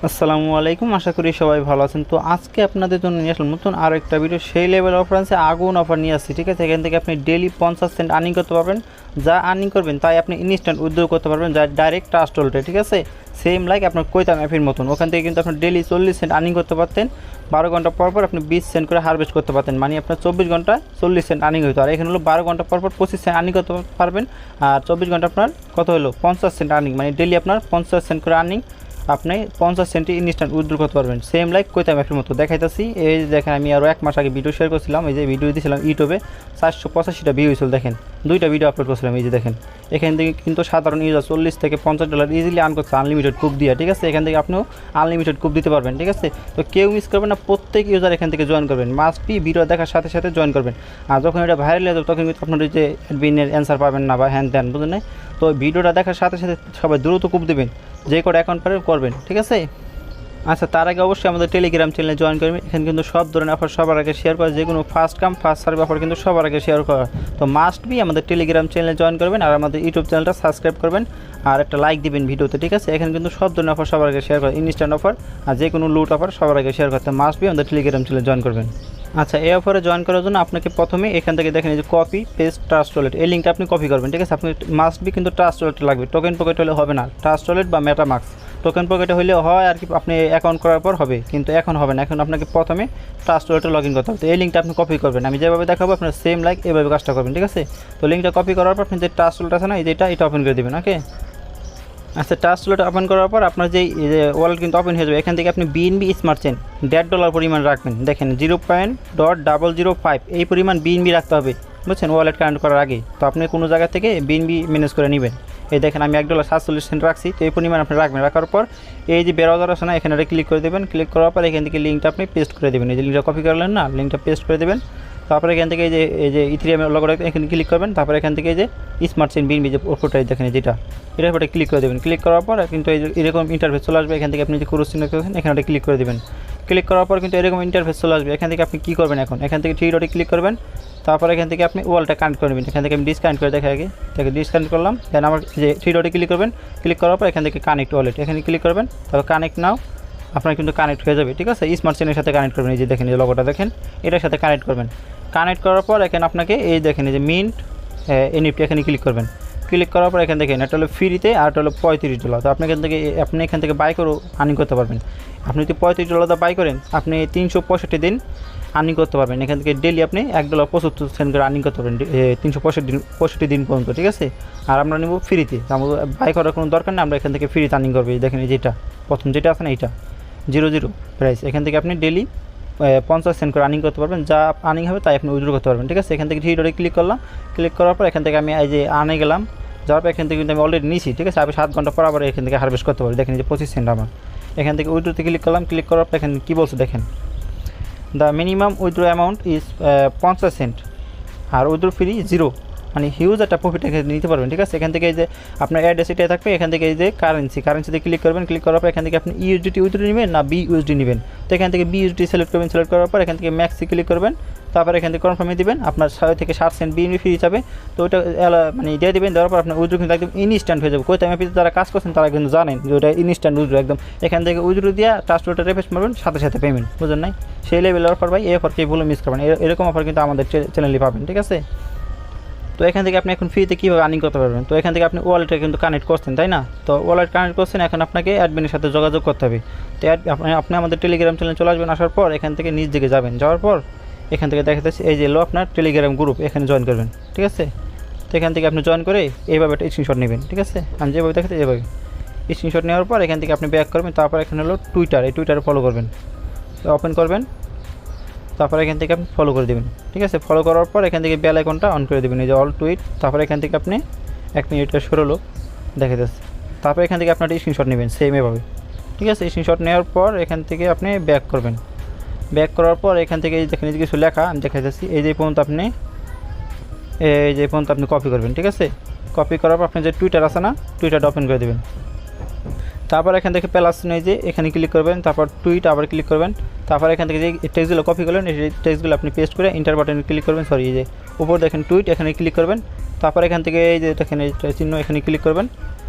আসসালামু আলাইকুম, আশা করি সবাই ভালো আছেন। তো আজকে আপনাদের জন্য নিয়ে আসলাম নতুন আরও একটা ভিডিও। সেই লেভেল অফার আছে, আগুন অফার নিয়ে আসছি, ঠিক আছে। এখান থেকে আপনি ডেলি 50 সেন্ট আর্নিং করতে পারবেন। যা আর্নিং করবেন তাই আপনি ইনস্ট্যান্ট উইথড্র করতে পারবেন, যা ডাইরেক্ট ট্রাস্ট ওয়ালেটে, ঠিক আছে। সেম লাইক আপনার কৈতাম অ্যাপের মতন। ওখান থেকে কিন্তু আপনি ডেলি 40 সেন্ট আর্নিং করতে পারতেন। 12 ঘন্টা পর পর আপনি 20 সেন্ট করে হারভেস্ট করতে পারতেন, মানে আপনার 24 ঘন্টা 40 সেন্ট আর্নিং হতো। আর এখানে হলো 12 ঘন্টা পর পর 25 সেন্ট আর্নিং করতে পারবেন। আর 24 ঘন্টা আপনার কত হলো 50 সেন্ট আর্নিং, মানে ডেলি আপনার 50 সেন্ট করে আর্নিং আপনি 50 সেন্টে ইনস্ট্যান্ট উইথড্র করতে পারবেন। সেম লাইক কৈতাম অ্যাপের মতো দেখাইতেছি। এই যে দেখেন, আমি আরও 1 মাস আগে ভিডিও শেয়ার করছিলাম। এই যে ভিডিও দিয়েছিলাম ইউটিউবে, 485টা ভিউ হয়েছিল। দেখেন 2টা ভিডিও আপলোড করছিলাম। এই যে দেখেন, এখান থেকে কিন্তু সাধারণ ইউজার $40 থেকে $50 ইজিলি আর্ন করছে আনলিমিটেড কুপ দিয়ে, ঠিক আছে। এখান থেকে আপনিও আনলিমিটেড কুপ দিতে পারবেন, ঠিক আছে। তো কেউ মিস করবেন না, প্রত্যেক ইউজার এখান থেকে জয়েন করবেন। মাস্ট বি ভিডিও দেখার সাথে সাথে জয়েন করবেন। আর যখন এটা ভাইরাল হয়ে যাবে তখন কিন্তু আপনার যে অ্যাডমিনের অ্যান্সার পাবেন না বা হ্যান ত্যান, বুঝলেন না। তো ভিডিওটা দেখার সাথে সাথে সবাই দ্রুত কুপ দেবেন, যে কটা অ্যাকাউন্ট পারেন করবেন, ঠিক আছে। আচ্ছা, তার আগে অবশ্যই আমাদের টেলিগ্রাম চ্যানেলে জয়েন করবেন। এখানে কিন্তু সব ধরনের অফার সবার আগে শেয়ার করা, যে কোনো first come first serve offer কিন্তু সবার আগে শেয়ার করা। তো মাস্ট বি আমাদের টেলিগ্রাম চ্যানেলে জয়েন করবেন, আর আমাদের ইউটিউব চ্যানেলটা সাবস্ক্রাইব করবেন, আর একটা লাইক দিবেন ভিডিওতে, ঠিক আছে। এখানে কিন্তু সব ধরনের অফার সবার আগে শেয়ার করা, ইনস্ট্যান্ট অফার আর যে কোনো লুট অফার সবার আগে শেয়ার করতে মাস্ট বি আমাদের টেলিগ্রাম চ্যানেলে জয়েন করবেন। আচ্ছা, এই অফারে জয়েন করার জন্য আপনাকে প্রথমে এখান থেকে দেখেন, এই যে কপি পেস্ট ট্রাস্ট ওয়ালেট, এই লিঙ্কটা আপনি কপি করবেন, ঠিক আছে। আপনি মাস্ট বি কিন্তু ট্রাস্ট ওয়ালেট লাগবে, টোকেন পকেট হলে হবে না। ট্রাস্ট ওয়ালেট বা মেটামাক্স, টোকেন পকেটে হলে হয় আর কি, আপনি অ্যাকাউন্ট করার পর হবে, কিন্তু এখন হবে না। এখন আপনাকে প্রথমে ট্রাস্ট ওয়ালেটে লগ ইন করতে হবে। তো এই লিঙ্কটা আপনি কপি করবেন, আমি যেভাবে দেখাবো আপনার সেম লাইক এভাবে কাজটা করবেন, ঠিক আছে। তো লিঙ্কটা কপি করার পর আপনি যে ট্রাস্ট ওয়ালেট আছে না, এটা ওপেন করে দেবেন, ওকে। আচ্ছা, ট্রাস্ট ওয়ালেট ওপেন করার পর আপনার যে ওয়ালেট কিন্তু ওপেন হয়ে যাবে। এখান থেকে আপনি বিএনবি স্মার্ট চেন $1.5 পরিমাণ রাখবেন। দেখেন 0.005 এই পরিমাণ বিএনবি রাখতে হবে, বুঝছেন, ওয়ালেট কানেক্ট করার আগে। তো আপনি কোনো জায়গা থেকে বিএনবি ম্যানেজ করে নেবেন। এই দেখেন আমি $1.47 রাখছি। তো এই পরিমাণ আপনি রাখবেন। রাখার পর এই যে ব্রাউজার আছে না, এখানে ক্লিক করে দেবেন। ক্লিক করার পর এখান থেকে লিঙ্কটা আপনি পেস্ট করে দেবেন। এই যে লিঙ্কটা কপি করলেন না, লিঙ্কটা পেস্ট করে দেবেন। তারপরে এখান থেকে এই যে ইথেরিয়াম লগোটা এখানে ক্লিক করবেন। তারপরে এখান থেকে এই যে স্মার্ট চেইন বিএনবি যে ওপরটাই দেখেন, যেটা এটার উপরে ক্লিক করে দেবেন। ক্লিক করার পর কিন্তু এই যে এরকম ইন্টারফেস চলে আসবে। এখান থেকে আপনি যে ক্রস চিহ্ন করেছেন এখানে ক্লিক করে দেবেন। ক্লিক করার পর কিন্তু এরকম ইন্টারফেস চলে আসবে। এখান থেকে আপনি কী করবেন, এখান থেকে 3 ডটে ক্লিক করবেন। তারপর এখান থেকে আপনি ওয়ালটা কানেক্ট করে নেবেন। এখান থেকে আমি ডিসকানেক্ট করে দেখে আগে দেখে ডিসকানেক্ট করলাম। দেন আমার যে 3 ডটে ক্লিক করবেন। ক্লিক করার পর এখান থেকে কানেক্ট ওয়ালেট এখানে ক্লিক করবেন। তারপর কানেক্ট নাও, আপনার কিন্তু কানেক্ট হয়ে যাবে, ঠিক আছে। স্মার্ট চেনের সাথে কানেক্ট করবেন। এই যে দেখেন, এই লগোটা দেখেন, এটার সাথে কানেক্ট করবেন। কানেক্ট করার পর এখানে আপনাকে এই দেখেন, এই যে মিন্ট এনএফটি এখানে ক্লিক করবেন। ক্লিক করার পর এখান থেকে এটা হলো ফ্রিতে, আর এটা হলো $35। তো আপনি এখান থেকে বাই করে আর্নিং করতে পারবেন। আপনি যদি $35 বাই করেন, আপনি 365 দিন আর্নিং করতে পারবেন। এখান থেকে ডেলি আপনি $1.75 করে আর্নিং করতে পারবেন 365 দিন পর্যন্ত, ঠিক আছে। আর আমরা নেব ফ্রিতে, আমাদের বাই করার কোনো দরকার নেই। আমরা এখান থেকে ফ্রিতে আর্নিং করবো। দেখেন যেটা প্রথম যেটা আছে না, এইটা 00 প্রাইস। এখান থেকে আপনি ডেলি 50 সেন্ট করে আর্নিং করতে পারবেন। যা আর্নিং হবে তাই আপনি উইথড্র করতে পারবেন, ঠিক আছে। এখান থেকে 3 ডটে ক্লিক করলাম। ক্লিক করার পর এখান থেকে আমি এই যে আর্নে গেলাম। যাওয়ার পর এখান থেকে কিন্তু আমি অলরেডি নিয়েছি, ঠিক আছে। আমি 7 ঘন্টা পর আবার এখান থেকে হারভেস্ট করতে পারি। দেখেন যে 25 সেন্ট আমার। এখান থেকে উইথড্রোতে ক্লিক করলাম। ক্লিক করার পর এখানে কী বলছে দেখেন, the minimum withdraw amount is 50 cent আর উইথড্রো ফ্রি 0, মানে হিউজ একটা প্রফিট এখানে নিতে পারবেন, ঠিক আছে। এখান থেকে এই যে আপনার অ্যাড্রেস এটাই থাকবে। এখান থেকে এই যে কারেন্সিতে ক্লিক করবেন। ক্লিক করার পর এখান থেকে আপনি ইউএসডিটি উইথড্রো নেবেন না বিইউএসডি নেবেন। তো এখান থেকে বিইউএসডি সিলেক্ট করবেন। সিলেক্ট করার পর এখান থেকে ম্যাক্সি ক্লিক করবেন। তারপর এখান থেকে কনফার্মে দিবেন। আপনার 6 থেকে 7 সেন্ট বিএনবি ফ্রি যাবে। তো ওইটা মানে দিয়ে দেবেন। দেওয়ার পর আপনার উইথড্রো কিন্তু একদম ইনস্ট্যান্ট হয়ে যাবে। কোথায় আমি যারা কাজ করছেন তারা কিন্তু জানেন যে ওটা ইনস্ট্যান্ট উইথড্রো একদম। এখান থেকে উইথড্রো দিয়ে ট্রাস্ট ওয়ালেটে রিফ্রেশ মারবেন, সাথে সাথে পেমেন্ট, বুঝলেন নাই। সেই লেভেলের অফার ভাই, এই অফারকে ভুলে মিস করবেন। এরকম অফার কিন্তু আমাদের চ্যানেলে পাবেন, ঠিক আছে। তো এখান থেকে আপনি এখন ফ্রিতে কীভাবে আর্নিং করতে পারবেন। তো এখান থেকে আপনি ওয়ালেটে কিন্তু কানেক্ট করছেন, তাই না। তো ওয়ালেট কানেক্ট করছেন, এখন আপনাকে অ্যাডমিনের সাথে যোগাযোগ করতে হবে। তো আপনি আমাদের টেলিগ্রাম চ্যানেলে চলে আসবেন। আসার পর এখান থেকে নিচ দিকে যাবেন। যাওয়ার পর এখান থেকে দেখাতেছি এই যে আপনার টেলিগ্রাম গ্রুপ, এখানে জয়েন করবেন, ঠিক আছে। তো এখান থেকে আপনি জয়েন করে এইভাবে একটা স্ক্রিনশট নেবেন, ঠিক আছে। আমি যেভাবে দেখাতে এইভাবে স্ক্রিনশট নেওয়ার পর এখান থেকে আপনি ব্যাক করবেন। তারপর এখানে হলো টুইটার, এই টুইটারে ফলো করবেন, ওপেন করবেন। তারপর এখান থেকে আপনি ফলো করে দেবেন, ঠিক আছে। ফলো করার পর এখান থেকে বেল আইকনটা অন করে দেবেন, এই যে অল টুইট। তারপর এখান থেকে আপনি 1 মিনিটের শুরু হলো দেখে যাচ্ছে। তারপর এখান থেকে আপনার স্ক্রিনশট নেবেন সেম এভাবে, ঠিক আছে। স্ক্রিনশট নেওয়ার পর এখান থেকে আপনি ব্যাক করবেন। ব্যাক করার পর এখান থেকে দেখেন কিছু লেখা আমি দেখা যাচ্ছি, এই যে পর্যন্ত আপনি কপি করবেন, ঠিক আছে। কপি করার পর আপনি যে টুইটার আছে না, টুইটারটা ওপেন করে দেবেন। তারপর এখান থেকে প্লাস নেই যে এখানে ক্লিক করবেন। তারপর টুইট আবার ক্লিক করবেন। তারপর এখান থেকে যে টেক্সটগুলো কপি করলেন এই টেক্সটগুলো আপনি পেস্ট করে ইন্টার বাটনে ক্লিক করবেন। সরি, এই যে উপর দেখেন টুইট, এখানে ক্লিক করবেন। তারপর এখান থেকে এই যে দেখেন এই চিহ্ন, এখানে ক্লিক করবেন।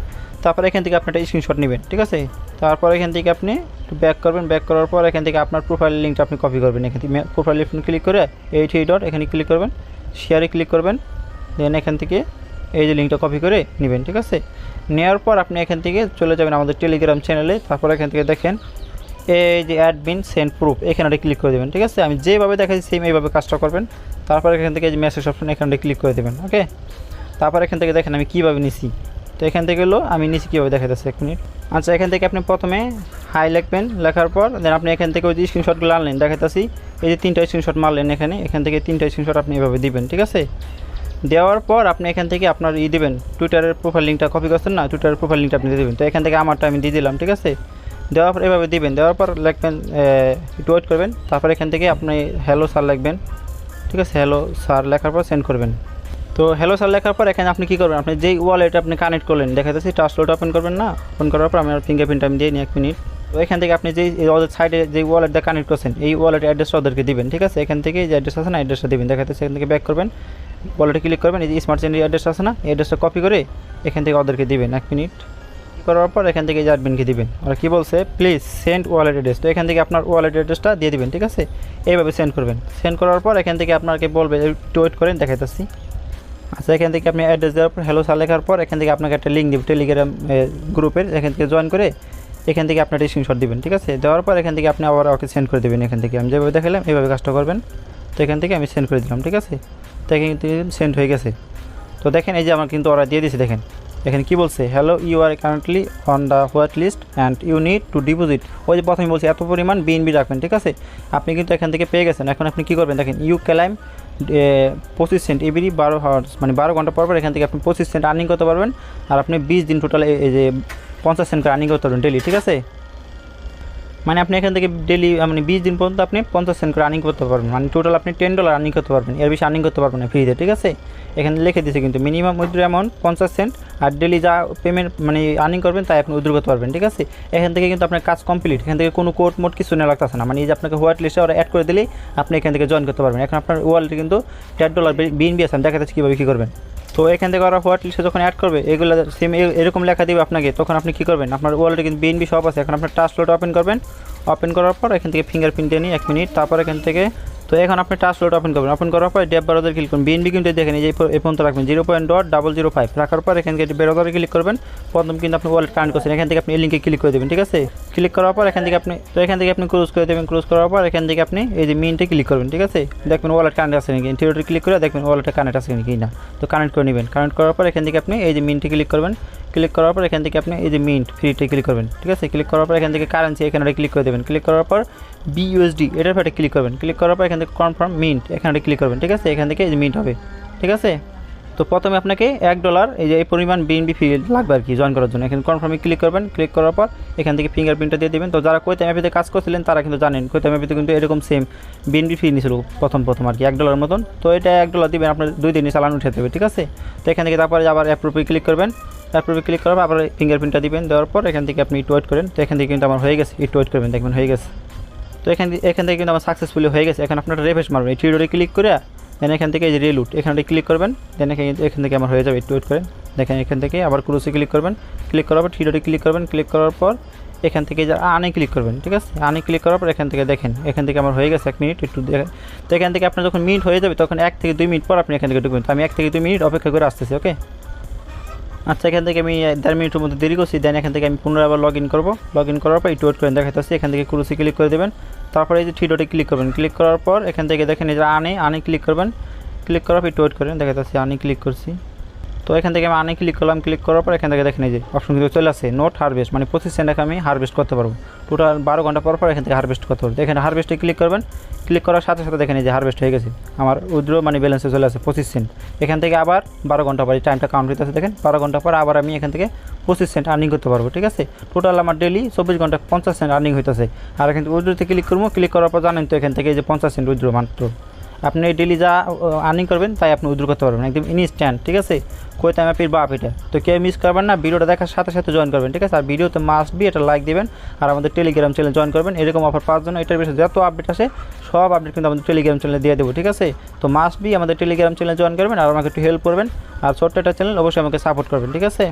তারপর এখান থেকে আপনি একটা স্ক্রিনশট নেবেন, ঠিক আছে। তারপর এখান থেকে আপনি একটু ব্যাক করবেন, ব্যাক করার পর এখান থেকে আপনার প্রোফাইল লিঙ্কটা আপনি কপি করবেন। এখান থেকে প্রোফাইল লিঙ্ক ক্লিক করে এই থ্রি ডট এখানে ক্লিক করবেন, শেয়ারে ক্লিক করবেন, দেন এখান থেকে এই যে লিঙ্কটা কপি করে নেবেন। ঠিক আছে, নেওয়ার পর আপনি এখান থেকে চলে যাবেন আমাদের টেলিগ্রাম চ্যানেলে। তারপর এখান থেকে দেখেন এই যে অ্যাডমিন সেন্ড প্রুফ, এখানে ক্লিক করে দেবেন। ঠিক আছে, আমি যেভাবে দেখাচ্ছি সেম এইভাবে কাজটা করবেন। তারপর এখান থেকে এই যে মেসেজ অপশন এখানে ক্লিক করে দেবেন। ওকে, তারপর এখান থেকে দেখেন আমি কীভাবে নিছি। তো এখান থেকে হলো আমি নিচে কীভাবে দেখা যাচ্ছে 1 মিনিট। আচ্ছা, এখান থেকে আপনি প্রথমে হাই লিখবেন, লেখার পর দেন আপনি এখান থেকে ওই যে স্ক্রিনশটগুলো আনলেন দেখাচ্ছি, এই যে 3টা স্ক্রিনশট মারলেন এখান থেকে 3টা স্ক্রিনশট আপনি এভাবে দিবেন। ঠিক আছে, দেওয়ার পর আপনি এখান থেকে আপনার দেবেন টুইটারের প্রোফাইল লিঙ্কটা কপি করছেন না, টুইটারের প্রোফাইল লিঙ্কটা আপনি দেবেন। তো এখান থেকে আমারটা আমি দিয়ে দিলাম। ঠিক আছে, দেওয়ার পর এভাবে দিবেন, দেওয়ার পর লিখবেন, একটু ওয়েট করবেন। তারপর এখান থেকে আপনি হ্যালো স্যার লিখবেন। ঠিক আছে, হ্যালো স্যার লেখার পর সেন্ড করবেন। তো হ্যালো স্যার লেখার পর এখানে আপনি কী করবেন, আপনি যেই ওয়ালেট আপনি কানেক্ট করলেন দেখাচ্ছি ট্রাস্টলোড ওপেন করবেন না, ওপেন করার পর আমি ফিঙ্গারপ্রিন্ট আমি দিয়ে নিই 1 মিনিট। তো এখান থেকে আপনি যেই ওদের সাইডে যে ওয়ালেটটা কানেক্ট করছেন এই ওয়ালেট অ্যাড্রেসটা ওদেরকে দিবেন। ঠিক আছে, এখান থেকে যে অ্যাড্রেস আছে না অ্যাড্রেসটা দিবেন দেখাচ্ছি, এখান থেকে ব্যাক করবেন, ওয়ালেটে ক্লিক করবেন, এই যে স্মার্ট চেনের অ্যাড্রেস আছে না এই অ্যাড্রেসটা কপি করে এখান থেকে ওদেরকে দিবেন 1 মিনিট। করার পর এখান থেকে যে অ্যাডমিনকে দিবেন, ওরা কী বলছে প্লিজ সেন্ড ওয়ালেট অ্যাড্রেস। তো এখান থেকে আপনার ওয়ালেট অ্যাড্রেসটা দিয়ে দিবেন। ঠিক আছে, এইভাবে সেন্ড করবেন। সেন্ড করার পর এখান থেকে আপনাকে বলবে একটু ওয়েট করেন দেখাইতেছি। আচ্ছা, এখান থেকে আপনি অ্যাড্রেস দেওয়ার পর হ্যালো স্যার লেখার পর এখান থেকে আপনাকে একটা লিঙ্ক দেবে টেলিগ্রাম গ্রুপের, এখান থেকে জয়েন করে এখান থেকে আপনার স্ক্রিনশট দিবেন। ঠিক আছে, দেওয়ার পর এখান থেকে আপনি আবার ওকে সেন্ড করে দেবেন। এখান থেকে আমি যেভাবে দেখালাম এইভাবে কাজটা করবেন। তো এখান থেকে আমি সেন্ড করে দিলাম। ঠিক আছে, তো এখান থেকে সেন্ড হয়ে গেছে। তো দেখেন এই যে আমার কিন্তু ওরা দিয়ে দিয়েছে। দেখেন এখানে কী বলছে, hello you are currently on the white list and you need to deposit. ওই যে প্রথমে বলছি এত পরিমাণ বিএনবি রাখবেন। ঠিক আছে, আপনি কিন্তু এখান থেকে পেয়ে গেছেন। এখন আপনি কী করবেন দেখেন, you claim 25 cent every 12 hours, মানে 12 ঘন্টা পর এখান থেকে আপনি 25 সেন্ট আর্নিং করতে পারবেন। আর আপনি 20 দিন টোটাল এই যে 50 সেন্ট করে আর্নিং করতে পারবেন ডেলি। ঠিক আছে, মানে আপনি এখান থেকে ডেলি মানে 20 দিন পর্যন্ত আপনি 50 সেন্ট করে আর্নিং করতে পারবেন, মানে টোটাল আপনি $10 আর্নিং করতে পারবেন, এর বেশি আর্নিং করতে পারবেন না ফ্রিতে। ঠিক আছে, এখানে লিখে দিয়েছে কিন্তু মিনিমাম উইথড্র অ্যামাউন্ট 50 সেন্ট, আর ডেলি যা পেমেন্ট মানে আর্নিং করবেন তাই আপনি উইথড্র করতে পারবেন। ঠিক আছে, এখান থেকে কিন্তু আপনার কাজ কমপ্লিট, এখান থেকে কোনো কোড মোড কিছু নেওয়া লাগতেছে না, মানে এই যে আপনাকে হোয়াইট লিস্টে ওরা অ্যাড করে দিলেই আপনি এখান থেকে জয়েন করতে পারবেন। এখন আপনার ওয়ালেটে কিন্তু $10 বিএনবি আছে, দেখা যাচ্ছে কীভাবে কী করবেন। তো এখান থেকে ওরা হোয়াইট লিস্টে যখন অ্যাড করবে এগুলো সেম এরকম লেখা দিবে আপনাকে, তখন আপনি কী করবেন, আপনার ওয়ালেটে কিন্তু বিএনবি সব আছে। এখন আপনার ট্রাস্টলোড ওপেন করবেন, ওপেন করার পর এখান থেকে ফিঙ্গারপ্রিন্ট দিয়ে নিই 1 মিনিট। তারপর এখান থেকে তো এখন আপনি ট্রাস্টলোড ওপেন করবেন, ওপেন করার পর ডেপ ব্রাউজার ক্লিক করবেন। বিএনবি কিন্তু দেখেন এই যে এই পর্যন্ত রাখবেন 0.005 রাখার পর এখান থেকে ব্রাউজারে ক্লিক করবেন। প্রথম কিন্তু আপনি ওয়ালেট কানেক্ট করছেন, এখান থেকে আপনি এই লিঙ্কে ক্লিক করে দেবেন। ঠিক আছে, ক্লিক করার পর এখান থেকে আপনি ক্লোজ করে দেবেন। ক্লোজ করার পর এখান থেকে আপনি এই যে মিনটে ক্লিক করবেন। ঠিক আছে, দেখবেন ওয়ালেট কানেক্ট আছে নাকি, থিওরিটি ক্লিক করে দেখবেন ওয়ালেটে কানেক্ট আছে নাকি না, তো কানেক্ট করে নেবেন। কানেক্ট করার পর এখান থেকে আপনি এই যে মিনটে ক্লিক করবেন। ক্লিক করার পর এখান থেকে আপনি এই যে মিন্ট ফ্রিতে ক্লিক করবেন। ঠিক আছে, ক্লিক করার পর এখান থেকে কারেন্সি এখানে ক্লিক করে দেবেন। ক্লিক করার পর BUSD এটার উপরে ক্লিক করবেন। ক্লিক করার পর এখান থেকে কনফার্ম মিন্ট এখানে ক্লিক করবেন। ঠিক আছে, এখান থেকে এই যে মিন্ট হবে। ঠিক আছে, তো প্রথমে আপনাকে $1 এই যে এই পরিমাণ বিএনবি ফি লাগবে আর কি জয়েন করার জন্য। এখানে কনফার্মে ক্লিক করবেন। ক্লিক করার পর এখান থেকে ফিঙ্গারপ্রিন্টটা দিয়ে দেবেন। তো যারা কোয়েতে ম্যাপিতে কাজ করছিলেন তারা কিন্তু জানেন কোয়েতে ম্যাপিতে কিন্তু এরকম সেম বিএনবি ফি নিয়েছিল প্রথম আর কি $1 মতন। তো এটা $1 দিবেন, আপনার 2 দিনই চালান উঠে দেবে। ঠিক আছে, তো এখান থেকে তারপরে আবার অ্যাপ্রুভে ক্লিক করবেন। অ্যাপ্রুভে ক্লিক করার পর আবার ফিঙ্গারপ্রিন্টটা দিবেন। দেওয়ার পর এখান থেকে আপনি একটু ওয়েট করেন। তো এখান থেকে কিন্তু আমার হয়ে গেছে, একটু ওয়েট করবেন, দেখবেন হয়ে গেছে। তো এখান থেকে কিন্তু আমার সাকসেসফুলি হয়ে গেছে। এখন আপনারা রিফ্রেশ মারবেন, এই থ্রি ডটে ক্লিক করে দেন এখান থেকে এই যে রিলুট এখানে ক্লিক করবেন। দেন এখান থেকে আমার হয়ে যাবে, একটু ওয়েট করেন। দেখেন এখান থেকে আবার ক্লোজে ক্লিক করবেন। ক্লিক করার পর থ্রি ডটে ক্লিক করবেন। ক্লিক করার পর এখান থেকে যে আনে ক্লিক করবেন। ঠিক আছে, আনে ক্লিক করার পর এখান থেকে দেখেন এখান থেকে আমার হয়ে গেছে 1 মিনিট একটু দেখেন। তো এখান থেকে আপনার যখন মিনিট হয়ে যাবে তখন 1 থেকে 2 মিনিট পর আপনি এখান থেকে ঢুকবেন। তো আমি 1 থেকে 2 মিনিট অপেক্ষা করে আসতেছি। ওকে, আচ্ছা, এখান থেকে আমি 1.5 মিনিটের মধ্যে দেরি করছি। দেন এখান থেকে আমি পুনরায় আবার লগ ইন করবো। লগ ইন করার পর একটু ওয়েট করেন, দেখাচ্ছি। এখান থেকে ক্লোজে ক্লিক করে দেবেন। তারপরে এই যে থ্রি ডটে ক্লিক করবেন। ক্লিক করার পর এখান থেকে দেখেন এই যে আনে ক্লিক করবেন। ক্লিক করার পর একটু ওয়েট করেন, দেখাচ্ছি। আনে ক্লিক করছি। তো এখান থেকে আমি আনে ক্লিক করলাম। ক্লিক করার পর এখান থেকে দেখেন এই যে অপশন কিন্তু চলে আসে নোট হারভেস্ট, মানে 25 সেন্ট আমি হারভেস্ট করতে পারবো। টোটাল 12 ঘন্টা পর এখান থেকে হারভেস্ট করতে পারবো। এখানে হারভেস্টে ক্লিক করবেন। ক্লিক করার সাথে সাথে দেখেন এই যে হারভেস্ট হয়ে গেছে, আমার উইথড্র মানে ব্যালেন্সে চলে আসে 25 সেন্ট। এখান থেকে আবার 12 ঘন্টা পর টাইমটা কাউন্ট হইতে আছে, দেখেন 12 ঘন্টা পর আবার আমি এখান থেকে 25 সেন্ট আর্নিং করতে পারবো। ঠিক আছে, টোটাল আমার ডেলি 24 ঘন্টা 50 সেন্ট আর্নিং হইতেছে। আর এখান থেকে উইথড্রোতে ক্লিক করবো। ক্লিক করার পর জানেন তো এখান থেকে এই যে 50 সেন্ট উইথড্র মাত্র আপনি ডেলি যা আর্নিং করবেন তাই আপনি উইথড্র করতে পারবেন একদম ইনস্ট্যান্ট। ঠিক আছে, কোয়েতে ম্যাপের বাপ এটা। তো কেউ মিস করবেন না, ভিডিওটা দেখার সাথে সাথে জয়েন করবেন। ঠিক আছে, আর ভিডিওতে মাস্ট বি এটা লাইক দেবেন আর আমাদের টেলিগ্রাম চ্যানেল জয়েন করবেন। এরকম অফার পাওয়ার জন্য এটার বিষয়ে যত আপডেট আসে সব আপডেট কিন্তু আমাদের টেলিগ্রাম চ্যানেলে দিয়ে দেবো। ঠিক আছে, তো মাস্ট বি আমাদের টেলিগ্রাম চ্যানেল জয়েন করবেন আর আমাকে একটু হেল্প করবেন। আর ছোট্ট একটা চ্যানেল অবশ্যই আমাকে সাপোর্ট করবেন। ঠিক আছে।